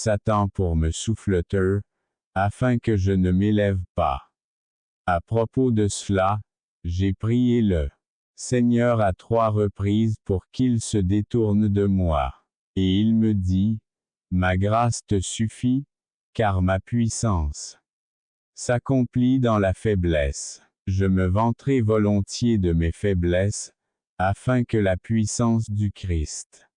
Satan pour me souffleteur, afin que je ne m'élève pas. À propos de cela, j'ai prié le Seigneur à 3 reprises pour qu'il se détourne de moi. Et il me dit, ma grâce te suffit, car ma puissance s'accomplit dans la faiblesse. Je me vanterai volontiers de mes faiblesses, afin que la puissance du Christ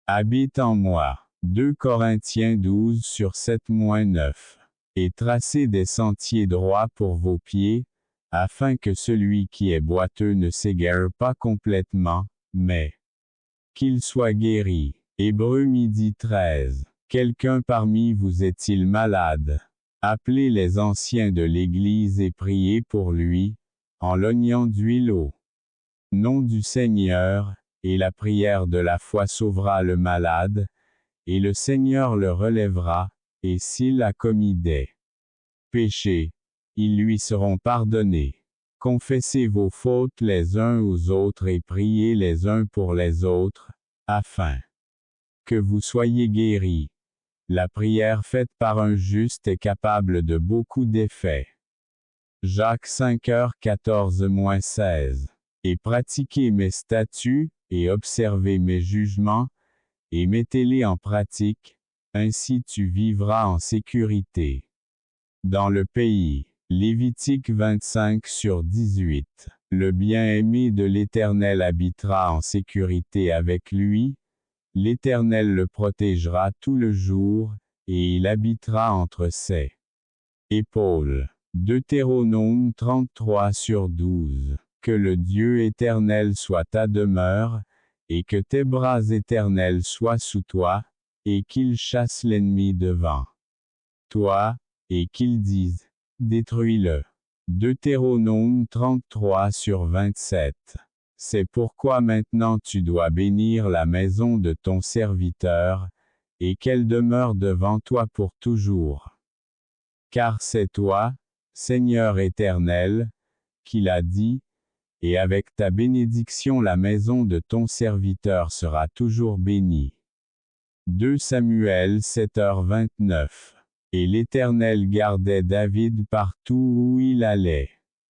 habite en moi. 2 Corinthiens 12/7-9. Et tracez des sentiers droits pour vos pieds, afin que celui qui est boiteux ne s'égare pas complètement, mais qu'il soit guéri. Hébreux 12:13. Quelqu'un parmi vous est-il malade? Appelez les anciens de l'Église et priez pour lui, en lognant d'huile au nom du Seigneur, et la prière de la foi sauvera le malade, et le Seigneur le relèvera, et s'il a commis des péchés, ils lui seront pardonnés. Confessez vos fautes les uns aux autres et priez les uns pour les autres, afin que vous soyez guéris. La prière faite par un juste est capable de beaucoup d'effets. Jacques 5h14-16. Et pratiquez mes statuts, et observez mes jugements, et mettez-les en pratique, ainsi tu vivras en sécurité. Dans le pays. Lévitique 25/18. Le bien-aimé de l'Éternel habitera en sécurité avec lui, l'Éternel le protégera tout le jour, et il habitera entre ses épaules. Deutéronome 33/12. Que le Dieu éternel soit ta demeure, et que tes bras éternels soient sous toi, et qu'il chasse l'ennemi devant toi, et qu'il dise, détruis-le. Deutéronome 33/27. C'est pourquoi maintenant tu dois bénir la maison de ton serviteur, et qu'elle demeure devant toi pour toujours. Car c'est toi, Seigneur éternel, qui l'a dit, et avec ta bénédiction la maison de ton serviteur sera toujours bénie. 2 Samuel 7h29. Et l'Éternel gardait David partout où il allait.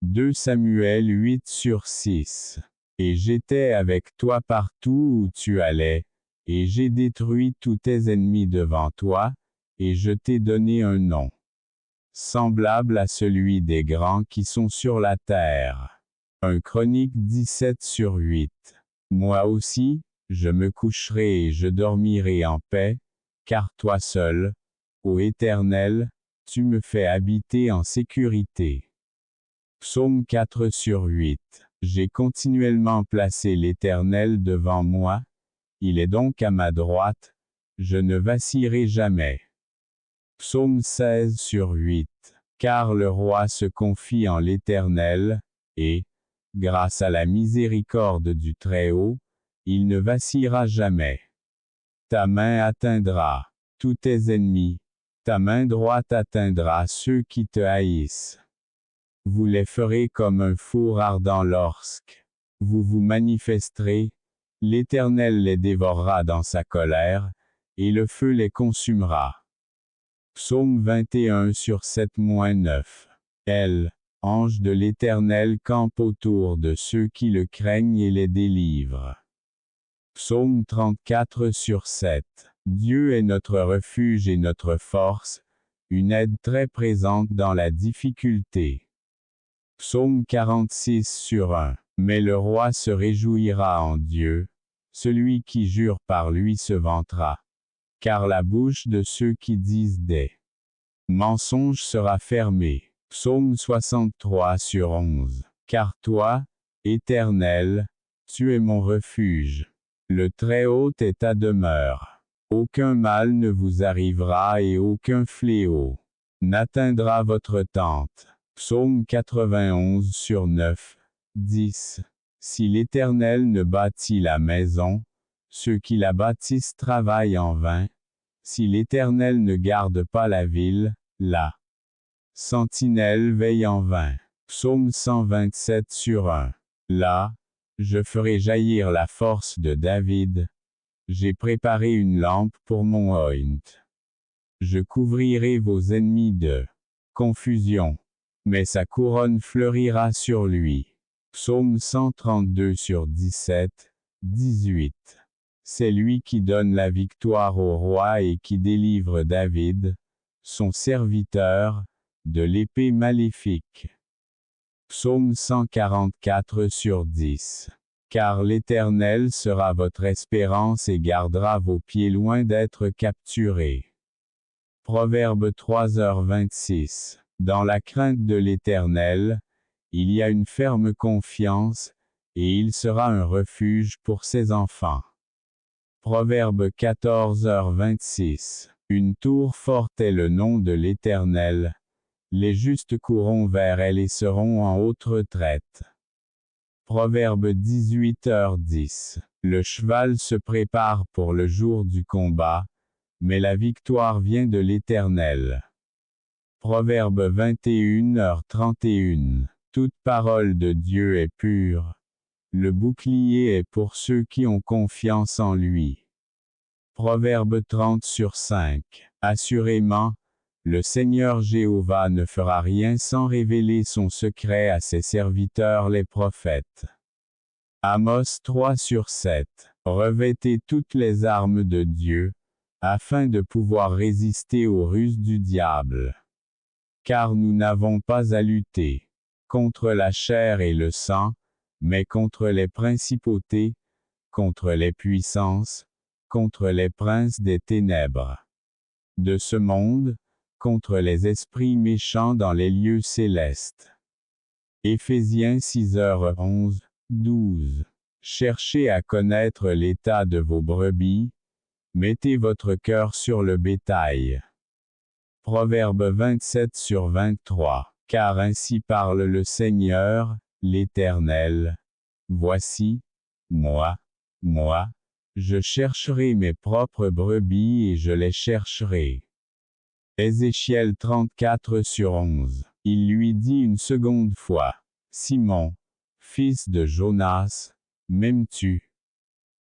2 Samuel 8/6. Et j'étais avec toi partout où tu allais, et j'ai détruit tous tes ennemis devant toi, et je t'ai donné un nom semblable à celui des grands qui sont sur la terre. 1 Chronique 17/8. Moi aussi, je me coucherai et je dormirai en paix, car toi seul, ô Éternel, tu me fais habiter en sécurité. Psaume 4/8. J'ai continuellement placé l'Éternel devant moi, il est donc à ma droite, je ne vacillerai jamais. Psaume 16/8. Car le roi se confie en l'Éternel, et, grâce à la miséricorde du Très-Haut, il ne vacillera jamais. Ta main atteindra tous tes ennemis, ta main droite atteindra ceux qui te haïssent. Vous les ferez comme un four ardent lorsque vous vous manifesterez, l'Éternel les dévorera dans sa colère, et le feu les consumera. Psaume 21/7-9. Ange de l'Éternel campe autour de ceux qui le craignent et les délivre. Psaume 34/7. Dieu est notre refuge et notre force, une aide très présente dans la difficulté. Psaume 46/1. Mais le roi se réjouira en Dieu, celui qui jure par lui se vantera. Car la bouche de ceux qui disent des mensonges sera fermée. Psaume 63/11. Car toi, Éternel, tu es mon refuge. Le Très-Haut est ta demeure. Aucun mal ne vous arrivera et aucun fléau n'atteindra votre tente. Psaume 91/9, 10. Si l'Éternel ne bâtit la maison, ceux qui la bâtissent travaillent en vain. Si l'Éternel ne garde pas la ville, la sentinelle veille en vain. Psaume 127/1. Là, je ferai jaillir la force de David. J'ai préparé une lampe pour mon oint. Je couvrirai vos ennemis de confusion, mais sa couronne fleurira sur lui. Psaume 132 sur 17, 18. C'est lui qui donne la victoire au roi et qui délivre David, son serviteur, de l'épée maléfique. Psaume 144 sur 10. Car l'Éternel sera votre espérance et gardera vos pieds loin d'être capturés. Proverbe 3h26. Dans la crainte de l'Éternel, il y a une ferme confiance, et il sera un refuge pour ses enfants. Proverbe 14h26. Une tour forte est le nom de l'Éternel. Les justes courront vers elle et seront en haute retraite. Proverbe 18h10. Le cheval se prépare pour le jour du combat, mais la victoire vient de l'Éternel. Proverbe 21h31. Toute parole de Dieu est pure. Le bouclier est pour ceux qui ont confiance en lui. Proverbe 30 sur 5. Assurément, le Seigneur Jéhovah ne fera rien sans révéler son secret à ses serviteurs les prophètes. Amos 3 sur 7. Revêtez toutes les armes de Dieu, afin de pouvoir résister aux ruses du diable. Car nous n'avons pas à lutter contre la chair et le sang, mais contre les principautés, contre les puissances, contre les princes des ténèbres de ce monde, contre les esprits méchants dans les lieux célestes. Éphésiens 6h11, 12. Cherchez à connaître l'état de vos brebis, mettez votre cœur sur le bétail. Proverbe 27 sur 23. Car ainsi parle le Seigneur, l'Éternel. Voici, moi, je chercherai mes propres brebis et je les chercherai. Ézéchiel 34 sur 11. Il lui dit une seconde fois, Simon, fils de Jonas, m'aimes-tu?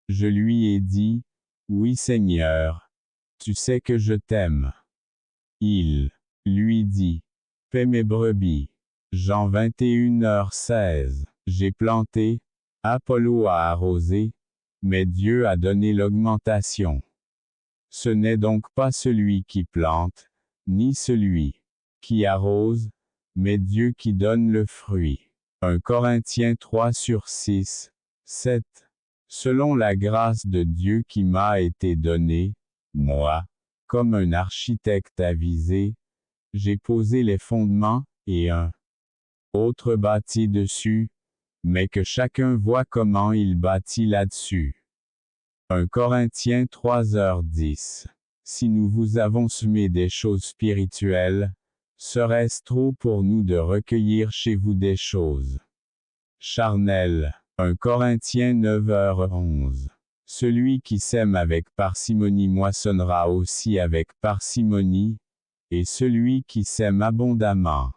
Je lui ai dit, oui Seigneur, tu sais que je t'aime. Il lui dit, paie mes brebis. Jean 21h16. J'ai planté, Apollo a arrosé, mais Dieu a donné l'augmentation. Ce n'est donc pas celui qui plante, ni celui qui arrose, mais Dieu qui donne le fruit. 1 Corinthiens 3 sur 6, 7. Selon la grâce de Dieu qui m'a été donnée, moi, comme un architecte avisé, j'ai posé les fondements, et un autre bâtit dessus, mais que chacun voit comment il bâtit là-dessus. 1 Corinthiens 3h10. Si nous vous avons semé des choses spirituelles, serait-ce trop pour nous de recueillir chez vous des choses charnelles? 1 Corinthiens 9h11. Celui qui sème avec parcimonie moissonnera aussi avec parcimonie, et celui qui sème abondamment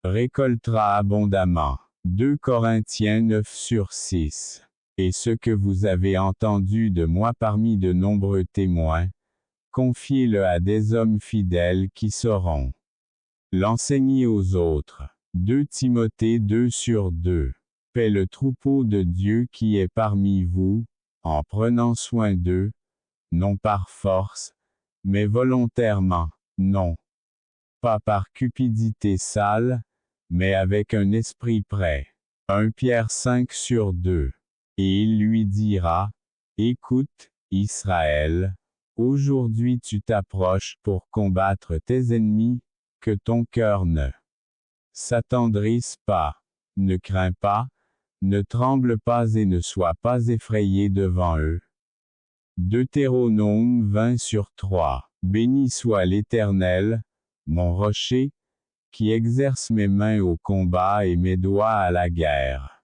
récoltera abondamment. 2 Corinthiens 9 sur 6. Et ce que vous avez entendu de moi parmi de nombreux témoins, confiez-le à des hommes fidèles qui sauront l'enseigner aux autres. 2 Timothée 2 sur 2. Paix le troupeau de Dieu qui est parmi vous, en prenant soin d'eux, non par force, mais volontairement, non pas par cupidité sale, mais avec un esprit prêt. 1 Pierre 5 sur 2. Et il lui dira, écoute, Israël, aujourd'hui tu t'approches pour combattre tes ennemis, que ton cœur ne s'attendrisse pas, ne crains pas, ne tremble pas et ne sois pas effrayé devant eux. Deutéronome 20 sur 3. Béni soit l'Éternel, mon rocher, qui exerce mes mains au combat et mes doigts à la guerre.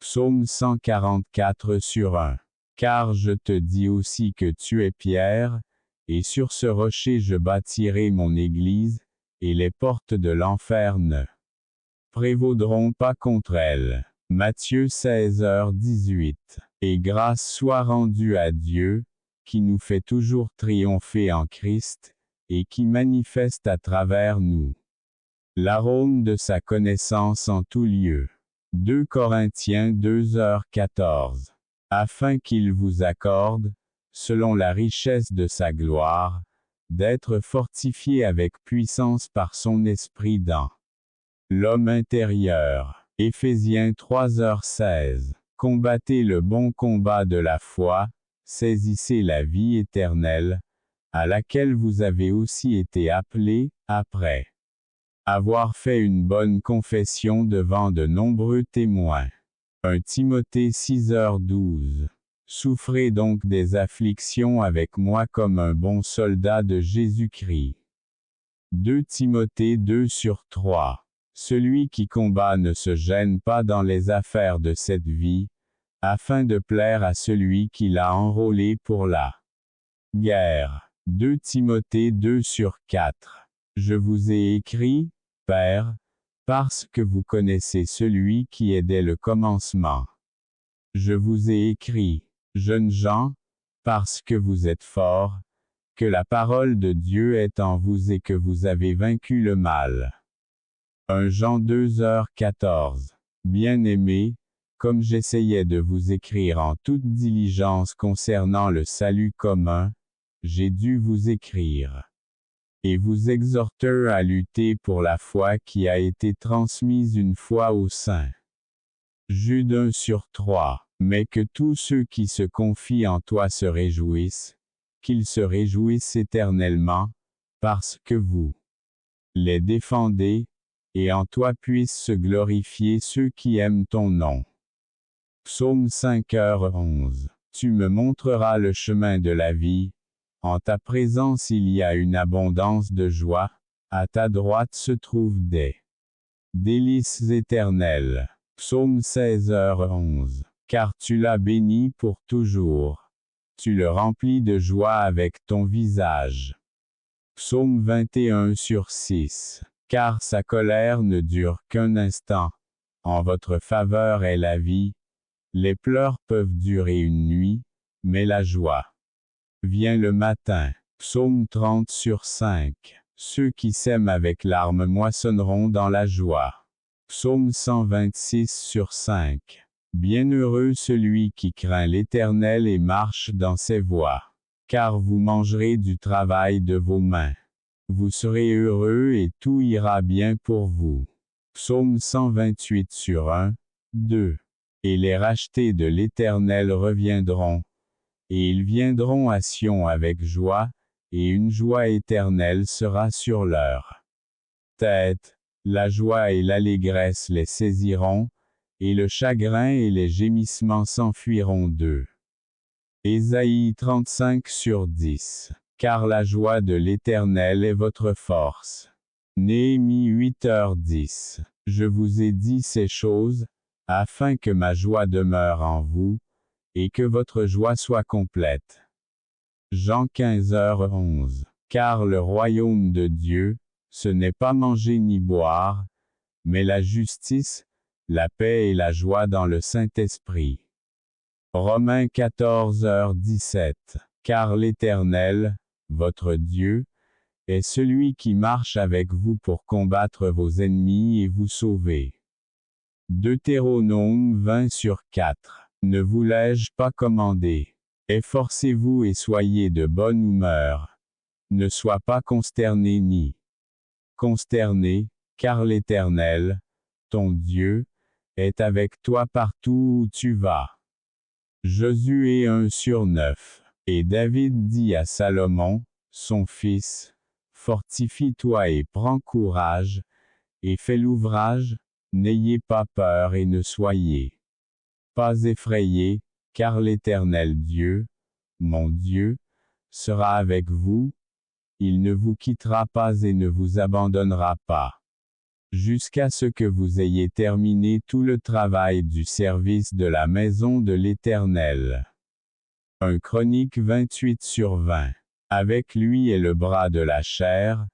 Psaume 144 sur 1. Car je te dis aussi que tu es Pierre, et sur ce rocher je bâtirai mon église, et les portes de l'enfer ne prévaudront pas contre elle. Matthieu 16h18. Et grâce soit rendue à Dieu, qui nous fait toujours triompher en Christ, et qui manifeste à travers nous l'arôme de sa connaissance en tout lieu. 2 Corinthiens 2h14. Afin qu'il vous accorde, selon la richesse de sa gloire, d'être fortifié avec puissance par son esprit dans l'homme intérieur. Éphésiens 3h16. Combattez le bon combat de la foi, saisissez la vie éternelle, à laquelle vous avez aussi été appelés, après avoir fait une bonne confession devant de nombreux témoins. 1 Timothée 6h12. Souffrez donc des afflictions avec moi comme un bon soldat de Jésus-Christ. 2 Timothée 2/3. Celui qui combat ne se gêne pas dans les affaires de cette vie, afin de plaire à celui qui l'a enrôlé pour la guerre. 2 Timothée 2/4. Je vous ai écrit, Père, parce que vous connaissez celui qui est dès le commencement. Je vous ai écrit, jeunes gens, parce que vous êtes forts, que la parole de Dieu est en vous et que vous avez vaincu le mal. 1 Jean 2h14. Bien-aimés, comme j'essayais de vous écrire en toute diligence concernant le salut commun, j'ai dû vous écrire et vous exhorter à lutter pour la foi qui a été transmise une fois aux saints. Jude 1/3. Mais que tous ceux qui se confient en toi se réjouissent, qu'ils se réjouissent éternellement, parce que vous les défendez, et en toi puissent se glorifier ceux qui aiment ton nom. Psaume 5h11. Tu me montreras le chemin de la vie, en ta présence il y a une abondance de joie, à ta droite se trouvent des délices éternelles. Psaume 16h11. Car tu l'as béni pour toujours. Tu le remplis de joie avec ton visage. Psaume 21/6. Car sa colère ne dure qu'un instant. En votre faveur est la vie. Les pleurs peuvent durer une nuit, mais la joie vient le matin. Psaume 30/5. Ceux qui sèment avec larmes moissonneront dans la joie. Psaume 126/5. Bienheureux celui qui craint l'Éternel et marche dans ses voies. Car vous mangerez du travail de vos mains. Vous serez heureux et tout ira bien pour vous. Psaume 128/1, 2. Et les rachetés de l'Éternel reviendront. Et ils viendront à Sion avec joie, et une joie éternelle sera sur leur tête. La joie et l'allégresse les saisiront, et le chagrin et les gémissements s'enfuiront d'eux. Ésaïe 35/10. Car la joie de l'Éternel est votre force. Néhémie 8h10. Je vous ai dit ces choses, afin que ma joie demeure en vous, et que votre joie soit complète. Jean 15h11. Car le royaume de Dieu, ce n'est pas manger ni boire, mais la justice, la paix et la joie dans le Saint-Esprit. Romains 14h17. Car l'Éternel, votre Dieu, est celui qui marche avec vous pour combattre vos ennemis et vous sauver. Deutéronome 20/4. Ne vous l'ai-je pas commandé? Efforcez-vous et soyez de bonne humeur. Ne sois pas consterné ni consterné, car l'Éternel, ton Dieu, est avec toi partout où tu vas. Josué 1/9. Et David dit à Salomon, son fils, fortifie-toi et prends courage, et fais l'ouvrage, n'ayez pas peur et ne soyez pas effrayés, car l'Éternel Dieu, mon Dieu, sera avec vous, il ne vous quittera pas et ne vous abandonnera pas, jusqu'à ce que vous ayez terminé tout le travail du service de la maison de l'Éternel. 1 Chronique 28/20. Avec lui est le bras de la chair,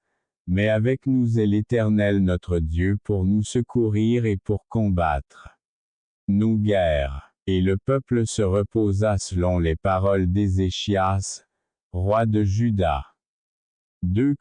mais avec nous est l'Éternel notre Dieu pour nous secourir et pour combattre nos guerres. Et le peuple se reposa selon les paroles d'Ézéchias, roi de Juda. 2